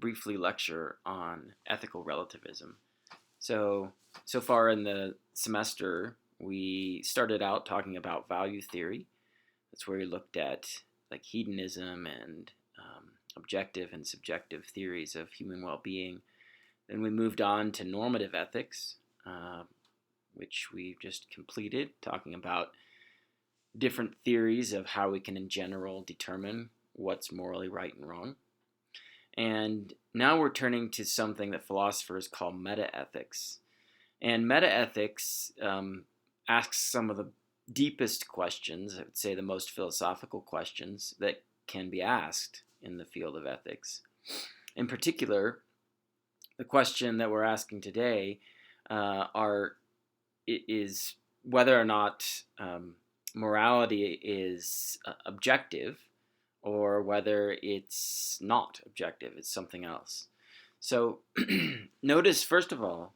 briefly lecture on ethical relativism. So far in the semester, we started out talking about value theory. That's where we looked at like hedonism and objective and subjective theories of human well-being. Then we moved on to normative ethics, which we've just completed, talking about different theories of how we can in general determine what's morally right and wrong. And now we're turning to something that philosophers call metaethics. And metaethics asks some of the deepest questions, I would say the most philosophical questions that can be asked in the field of ethics. In particular, the question that we're asking today is whether or not morality is objective, or whether it's not objective, it's something else. So notice, first of all,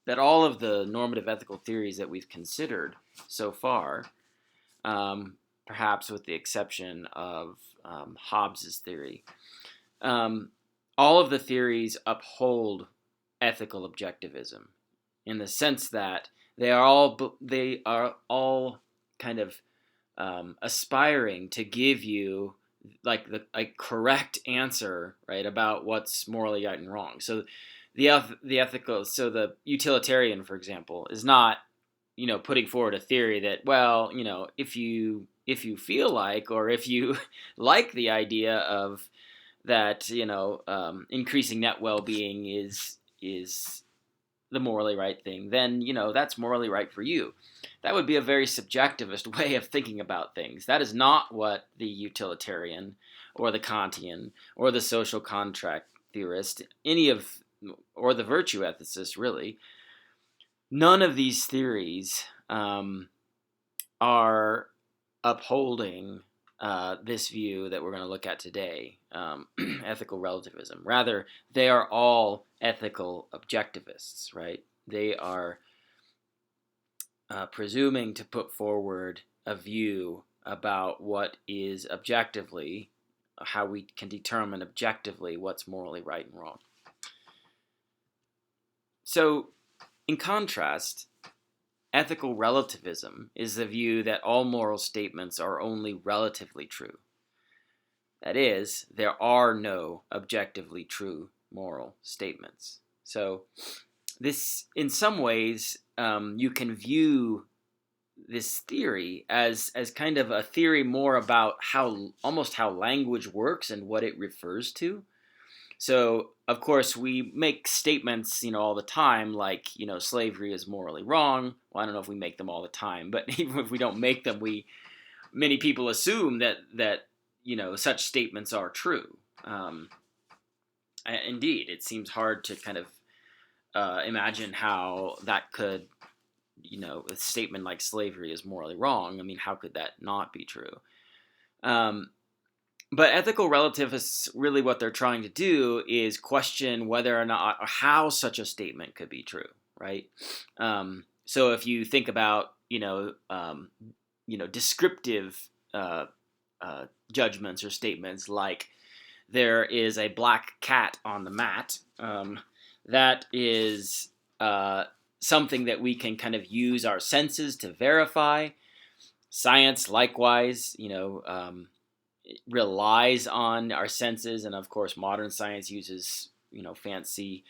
that all of the normative ethical theories that we've considered so far, perhaps with the exception of Hobbes's theory, all of the theories uphold ethical objectivism in the sense that they are all kind of aspiring to give you like a correct answer, right, about what's morally right and wrong. So the ethical, so the utilitarian, for example, is not, putting forward a theory that, well, if you feel like, or if you like the idea of that, increasing net well-being is the morally right thing, then, that's morally right for you. That would be a very subjectivist way of thinking about things. That is not what the utilitarian or the Kantian or the social contract theorist, or the virtue ethicist, really, none of these theories are upholding this view that we're going to look at today, ethical relativism. Rather, they are all ethical objectivists, right? They are presuming to put forward a view about what is objectively, how we can determine objectively what's morally right and wrong. So, in contrast, ethical relativism is the view that all moral statements are only relatively true. That is, there are no objectively true moral statements. So, this, in some ways, you can view this theory as kind of a theory more about how language works and what it refers to. So, of course, we make statements, all the time, like, slavery is morally wrong. Well, I don't know if we make them all the time, but even if we don't make them, many people assume that such statements are true. Indeed, it seems hard to kind of imagine how that could, a statement like slavery is morally wrong. I mean, how could that not be true? But ethical relativists, really what they're trying to do is question whether or not, or how such a statement could be true, right? So if you think about, descriptive judgments or statements like there is a black cat on the mat, that is something that we can kind of use our senses to verify. Science, likewise, relies on our senses, and of course modern science uses fancy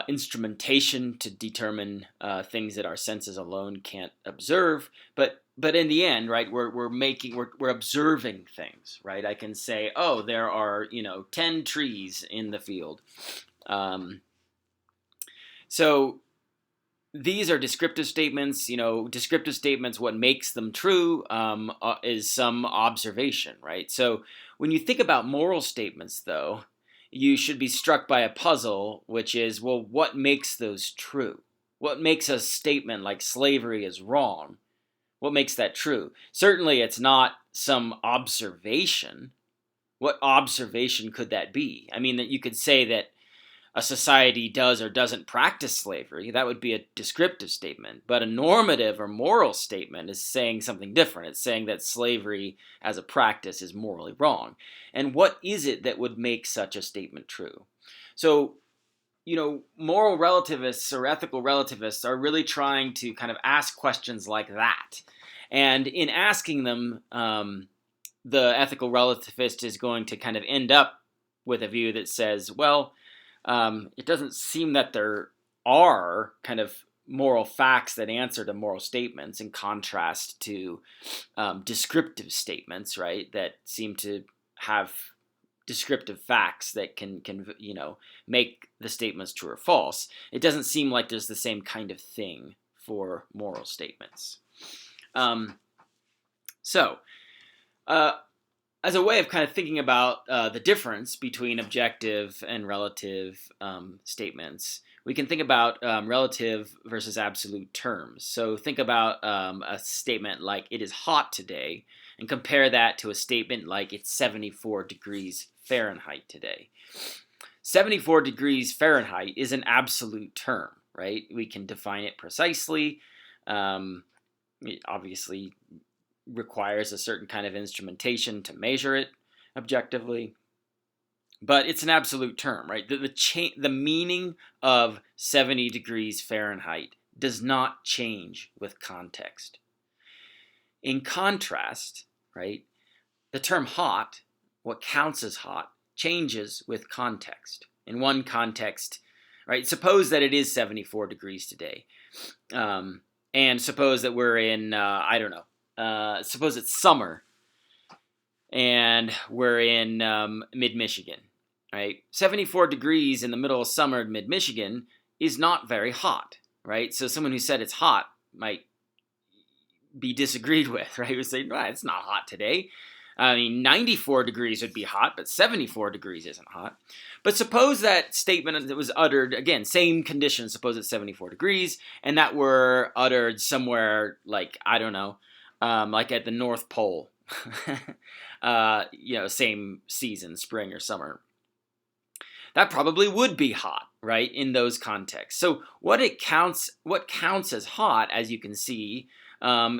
instrumentation to determine things that our senses alone can't observe, but in the end, right, we're observing things, right? I can say, oh, there are 10 trees in the field, so these are descriptive statements. Descriptive statements, what makes them true is some observation, right? So when you think about moral statements, though, you should be struck by a puzzle, which is, well, what makes those true? What makes a statement like slavery is wrong? What makes that true? Certainly it's not some observation. What observation could that be? I mean, that you could say that a society does or doesn't practice slavery, that would be a descriptive statement. But a normative or moral statement is saying something different. It's saying that slavery as a practice is morally wrong. And what is it that would make such a statement true? So, moral relativists or ethical relativists are really trying to kind of ask questions like that. And in asking them, the ethical relativist is going to kind of end up with a view that says, well, it doesn't seem that there are kind of moral facts that answer to moral statements, in contrast to descriptive statements, right, that seem to have descriptive facts that can make the statements true or false. It doesn't seem like there's the same kind of thing for moral statements. As a way of kind of thinking about the difference between objective and relative statements, we can think about relative versus absolute terms. So think about a statement like, it is hot today, and compare that to a statement like, it's 74 degrees Fahrenheit today. 74 degrees Fahrenheit is an absolute term, right? We can define it precisely. It obviously requires a certain kind of instrumentation to measure it objectively, but it's an absolute term, right? The meaning of 70 degrees Fahrenheit does not change with context. In contrast, right, the term hot, what counts as hot, changes with context. In one context, right, suppose that it is 74 degrees today, and suppose that we're in, suppose it's summer, and we're in mid-Michigan, right? 74 degrees in the middle of summer in mid-Michigan is not very hot, right? So someone who said it's hot might be disagreed with, right? Would say, well, it's not hot today. 94 degrees would be hot, but 74 degrees isn't hot. But suppose that statement that was uttered, again, same conditions, suppose it's 74 degrees, and that were uttered somewhere like, like at the North Pole, same season, spring or summer. That probably would be hot, right, in those contexts. So what counts as hot, as you can see,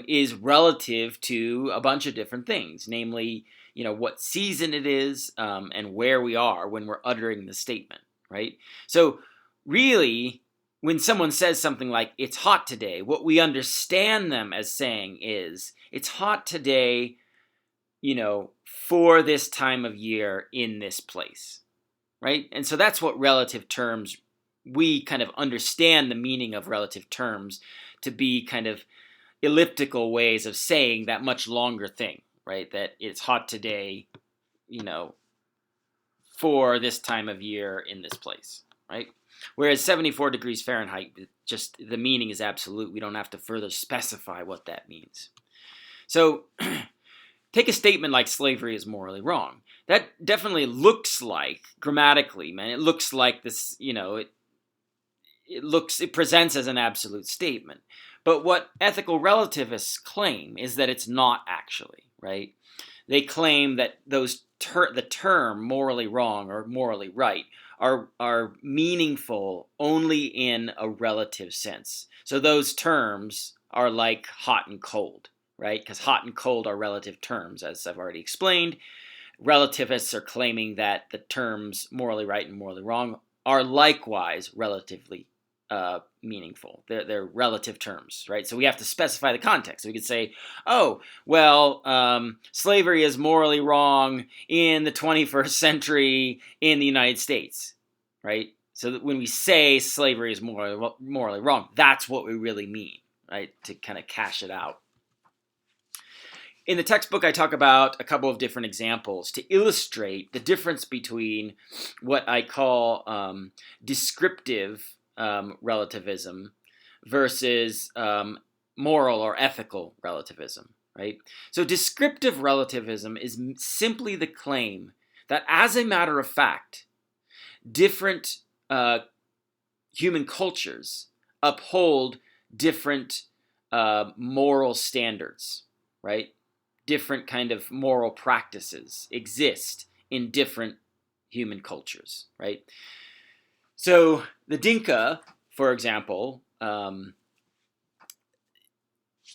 is relative to a bunch of different things, namely, what season it is, and where we are when we're uttering the statement, right? So really, when someone says something like, it's hot today, what we understand them as saying is, it's hot today, for this time of year in this place, right? And so that's what relative terms, we kind of understand the meaning of relative terms to be kind of elliptical ways of saying that much longer thing, right? That it's hot today, for this time of year in this place, right? Whereas 74 degrees Fahrenheit, just the meaning is absolute. We don't have to further specify what that means. So take a statement like slavery is morally wrong. That definitely looks like, grammatically, man, it looks like this, it presents as an absolute statement. But what ethical relativists claim is that it's not actually, right? They claim that the term morally wrong or morally right are meaningful only in a relative sense. So those terms are like hot and cold, right? Because hot and cold are relative terms, as I've already explained. Relativists are claiming that the terms morally right and morally wrong are likewise relatively meaningful. They're relative terms, right? So we have to specify the context. So we could say, slavery is morally wrong in the 21st century in the United States, right? So that when we say slavery is morally wrong, that's what we really mean, right? To kind of cash it out. In the textbook, I talk about a couple of different examples to illustrate the difference between what I call descriptive relativism versus moral or ethical relativism, right? So descriptive relativism is simply the claim that, as a matter of fact, different human cultures uphold different moral standards, right? Different kind of moral practices exist in different human cultures, right? So the Dinka, for example,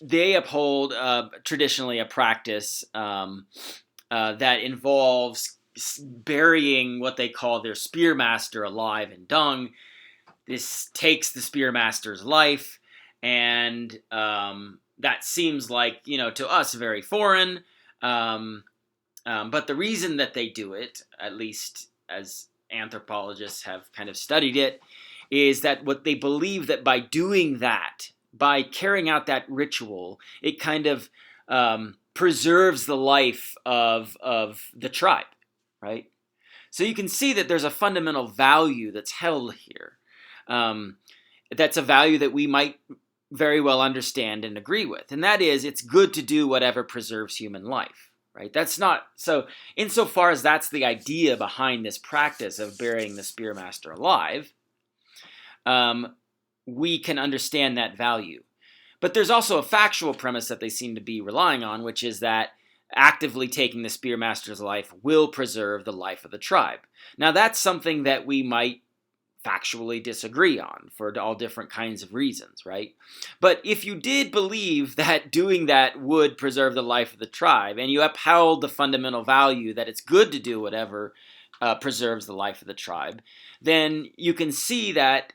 they uphold traditionally a practice that involves burying what they call their spearmaster alive in dung. This takes the spearmaster's life, and that seems like, to us, very foreign. But the reason that they do it, at least as anthropologists have kind of studied it, is that what they believe that by doing that, by carrying out that ritual, it kind of preserves the life of the tribe, right? So you can see that there's a fundamental value that's held here. That's a value that we might very well understand and agree with, and that is, it's good to do whatever preserves human life, right? That's not so. Insofar as that's the idea behind this practice of burying the spearmaster alive, we can understand that value. But there's also a factual premise that they seem to be relying on, which is that actively taking the spearmaster's life will preserve the life of the tribe. Now, that's something that we might factually disagree on for all different kinds of reasons, right? But if you did believe that doing that would preserve the life of the tribe, and you upheld the fundamental value that it's good to do whatever preserves the life of the tribe, then you can see that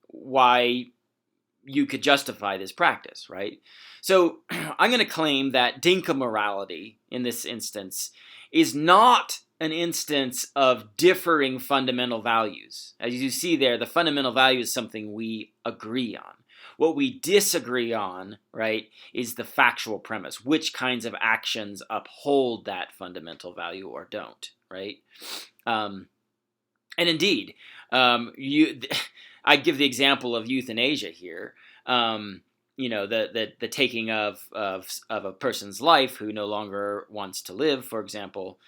why you could justify this practice, right? So I'm going to claim that Dinka morality, in this instance, is not an instance of differing fundamental values. As you see there, the fundamental value is something we agree on. What we disagree on, right, is the factual premise. Which kinds of actions uphold that fundamental value or don't, right? And indeed, I give the example of euthanasia here. The taking of a person's life who no longer wants to live, for example.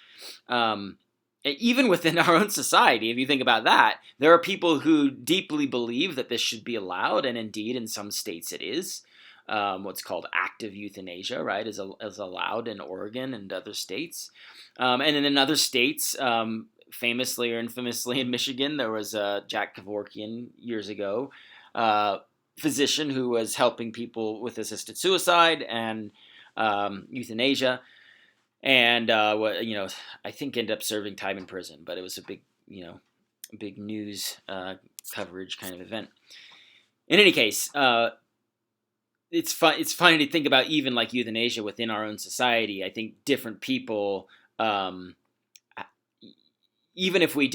Even within our own society, if you think about that, there are people who deeply believe that this should be allowed, and indeed in some states it is. What's called active euthanasia, right, is allowed in Oregon and other states. And in other states, famously or infamously in Michigan, there was Jack Kevorkian years ago, physician who was helping people with assisted suicide and euthanasia, and I think ended up serving time in prison. But it was a big news coverage kind of event. In any case, it's funny to think about even like euthanasia within our own society. I think different people. Even if we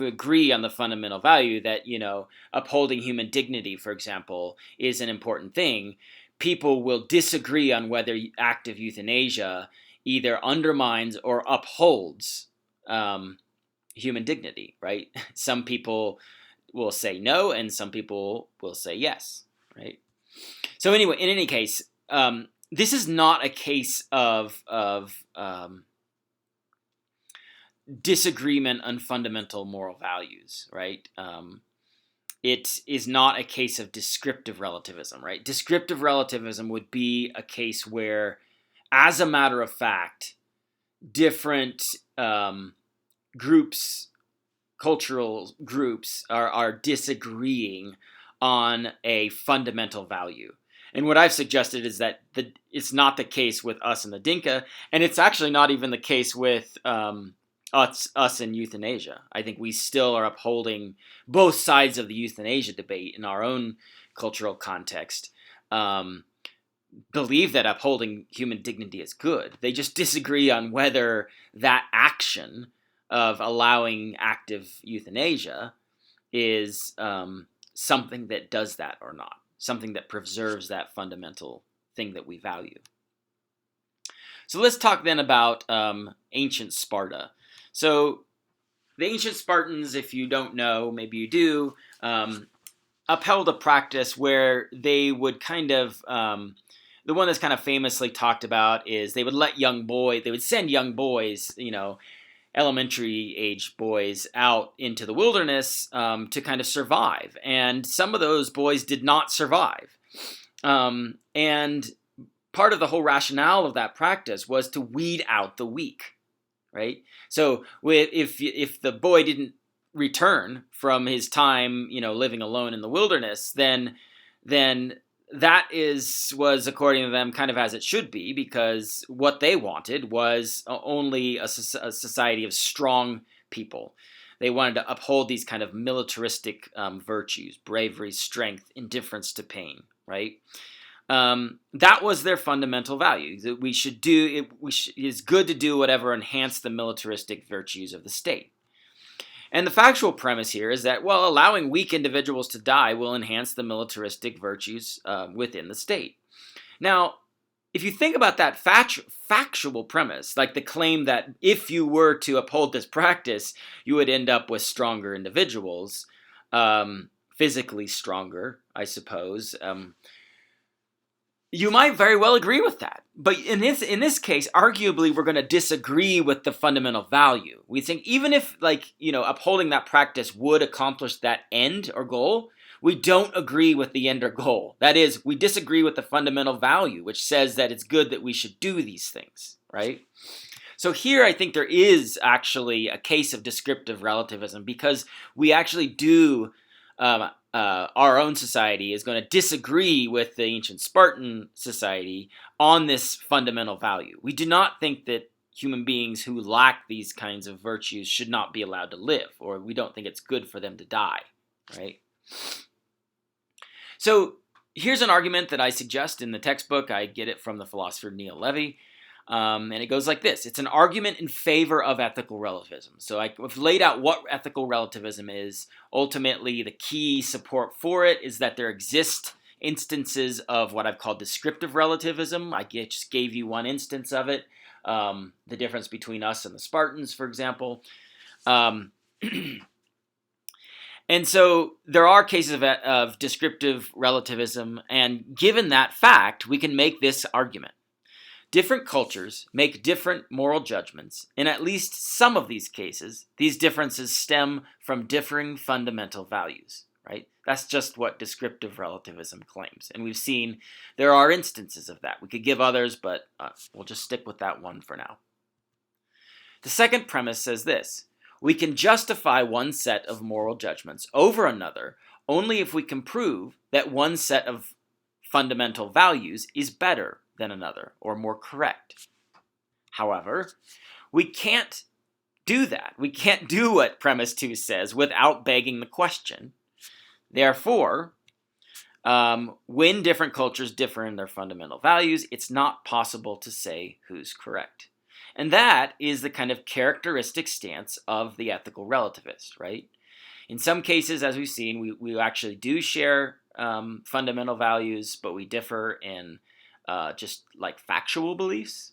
agree on the fundamental value that, upholding human dignity, for example, is an important thing, people will disagree on whether active euthanasia either undermines or upholds human dignity, right? Some people will say no, and some people will say yes, right? So anyway, in any case, this is not a case of disagreement on fundamental moral values, right? It is not a case of descriptive relativism, right? Descriptive relativism would be a case where, as a matter of fact, different cultural groups are disagreeing on a fundamental value. And what I've suggested is that it's not the case with us and the Dinka, and it's actually not even the case with us in euthanasia. I think we still are upholding both sides of the euthanasia debate in our own cultural context. Believe that upholding human dignity is good. They just disagree on whether that action of allowing active euthanasia is something that does that or not, something that preserves that fundamental thing that we value. So let's talk then about ancient Sparta. So the ancient Spartans, if you don't know, maybe you do, upheld a practice where they would kind of, the one that's kind of famously talked about is they would send young boys, elementary age boys out into the wilderness to kind of survive. And some of those boys did not survive. And part of the whole rationale of that practice was to weed out the weak. Right? So if the boy didn't return from his time, living alone in the wilderness, then that was according to them kind of as it should be, because what they wanted was only a society of strong people. They wanted to uphold these kind of militaristic virtues: bravery, strength, indifference to pain, right? That was their fundamental value. That we should do it. It's good to do whatever enhance the militaristic virtues of the state. And the factual premise here is that, well, allowing weak individuals to die will enhance the militaristic virtues within the state. Now, if you think about that factual premise, like the claim that if you were to uphold this practice, you would end up with stronger individuals, physically stronger, I suppose, you might very well agree with that. But in this case, arguably, we're going to disagree with the fundamental value. We think even if, upholding that practice would accomplish that end or goal, we don't agree with the end or goal. That is, we disagree with the fundamental value, which says that it's good that we should do these things, right? So here I think there is actually a case of descriptive relativism, because we actually do... our own society is going to disagree with the ancient Spartan society on this fundamental value. We do not think that human beings who lack these kinds of virtues should not be allowed to live, or we don't think it's good for them to die, right? So here's an argument that I suggest in the textbook. I get it from the philosopher Levy. And it goes like this. It's an argument in favor of ethical relativism. So I've laid out what ethical relativism is. Ultimately, the key support for it is that there exist instances of what I've called descriptive relativism. I just gave you one instance of it. The difference between us and the Spartans, for example. And so there are cases of descriptive relativism. And given that fact, we can make this argument. Different cultures make different moral judgments. In at least some of these cases, these differences stem from differing fundamental values, right? That's just what descriptive relativism claims. And we've seen there are instances of that. We could give others, but we'll just stick with that one for now. The second premise says this: we can justify one set of moral judgments over another only if we can prove that one set of fundamental values is better than another, or more correct. However, we can't do that. We can't do what premise 2 says without begging the question. Therefore, when different cultures differ in their fundamental values, it's not possible to say who's correct. And that is the kind of characteristic stance of the ethical relativist, right? In some cases, as we've seen, we actually do share fundamental values, but we differ in just like factual beliefs.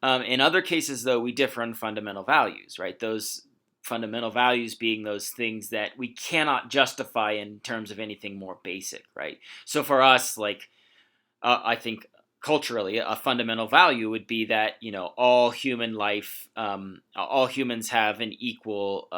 In other cases, though, we differ in fundamental values, right? Those fundamental values being those things that we cannot justify in terms of anything more basic, right? So for us, I think culturally, a fundamental value would be that, all human life, all humans have an equal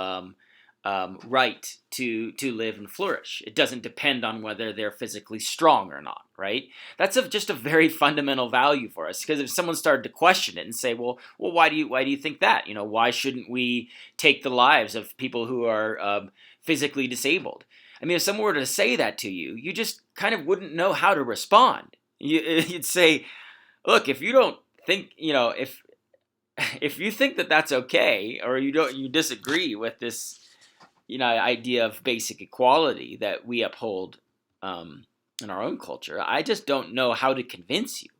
right to live and flourish. It doesn't depend on whether they're physically strong or not, right? That's just a very fundamental value for us, because if someone started to question it and say, well, why do you think that? Why shouldn't we take the lives of people who are physically disabled? I mean, if someone were to say that to you, you just kind of wouldn't know how to respond. You'd say, look, if you don't think, if you think that that's okay, or you disagree with this idea of basic equality that we uphold in our own culture, I just don't know how to convince you,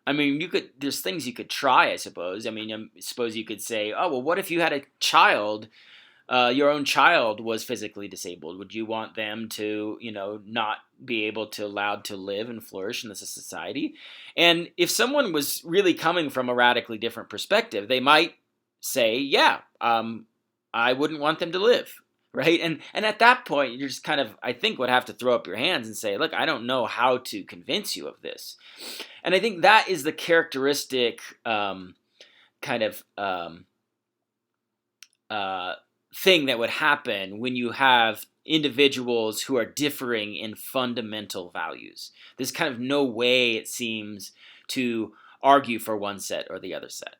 I mean, there's things you could try, I suppose. I mean, I suppose you could say, oh, well, what if you had a child, your own child was physically disabled? Would you want them to, not be allowed to live and flourish in this society? And if someone was really coming from a radically different perspective, they might say, yeah, I wouldn't want them to live, right? And at that point, you're just kind of, I think, would have to throw up your hands and say, look, I don't know how to convince you of this. And I think that is the characteristic thing that would happen when you have individuals who are differing in fundamental values. There's kind of no way, it seems, to argue for one set or the other set,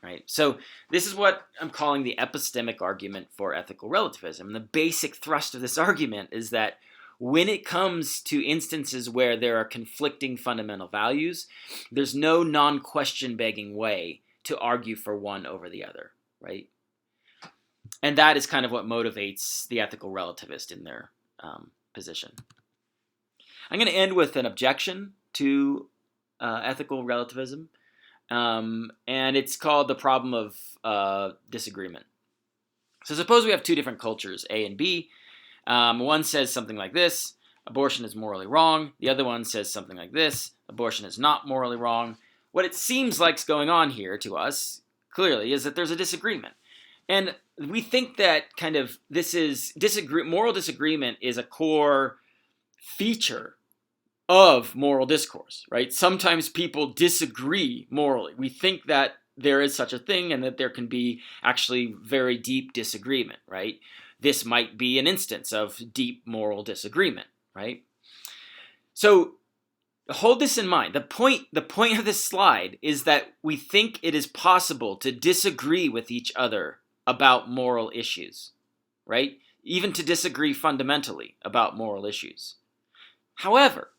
right? So this is what I'm calling the epistemic argument for ethical relativism. And the basic thrust of this argument is that when it comes to instances where there are conflicting fundamental values, there's no non-question begging way to argue for one over the other, right? And that is kind of what motivates the ethical relativist in their position. I'm going to end with an objection to ethical relativism, and it's called the problem of disagreement. So suppose we have two different cultures, A and B. One says something like this: abortion is morally wrong. The other one says something like this: abortion is not morally wrong. What it seems like is going on here to us, clearly, is that there's a disagreement. And we think that kind of this is moral disagreement is a core feature of moral discourse, right? Sometimes people disagree morally. We think that there is such a thing and that there can be actually very deep disagreement, right? This might be an instance of deep moral disagreement, right? So hold this in mind. The point of this slide is that we think it is possible to disagree with each other about moral issues, right? Even to disagree fundamentally about moral issues. However,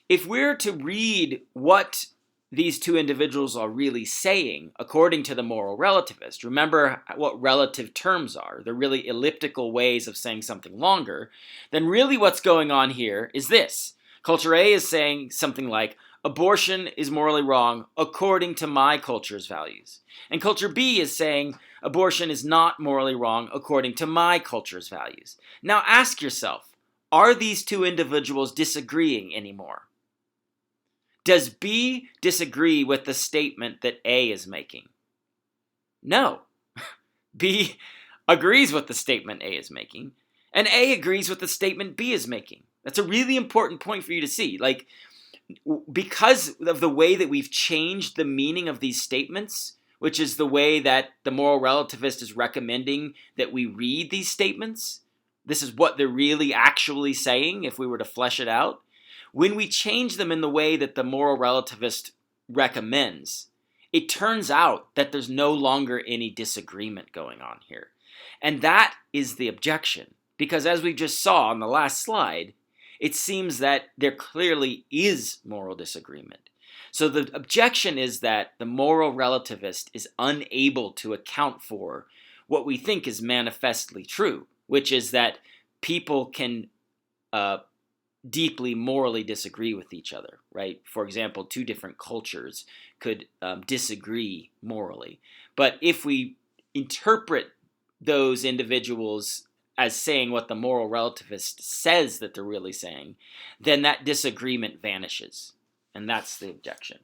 if we're to read what these two individuals are really saying according to the moral relativist, remember what relative terms are. They're really elliptical ways of saying something longer. Then really what's going on here is this. Culture A is saying something like, abortion is morally wrong according to my culture's values. And culture B is saying, abortion is not morally wrong according to my culture's values. Now ask yourself, are these two individuals disagreeing anymore? Does B disagree with the statement that A is making? No. B agrees with the statement A is making, and A agrees with the statement B is making. That's a really important point for you to see. Like, because of the way that we've changed the meaning of these statements, which is the way that the moral relativist is recommending that we read these statements, this is what they're really actually saying if we were to flesh it out. When we change them in the way that the moral relativist recommends, it turns out that there's no longer any disagreement going on here. And that is the objection. Because as we just saw on the last slide, it seems that there clearly is moral disagreement. So the objection is that the moral relativist is unable to account for what we think is manifestly true, which is that people can deeply morally disagree with each other, right? For example, two different cultures could disagree morally. But if we interpret those individuals as saying what the moral relativist says that they're really saying, then that disagreement vanishes. And that's the objection.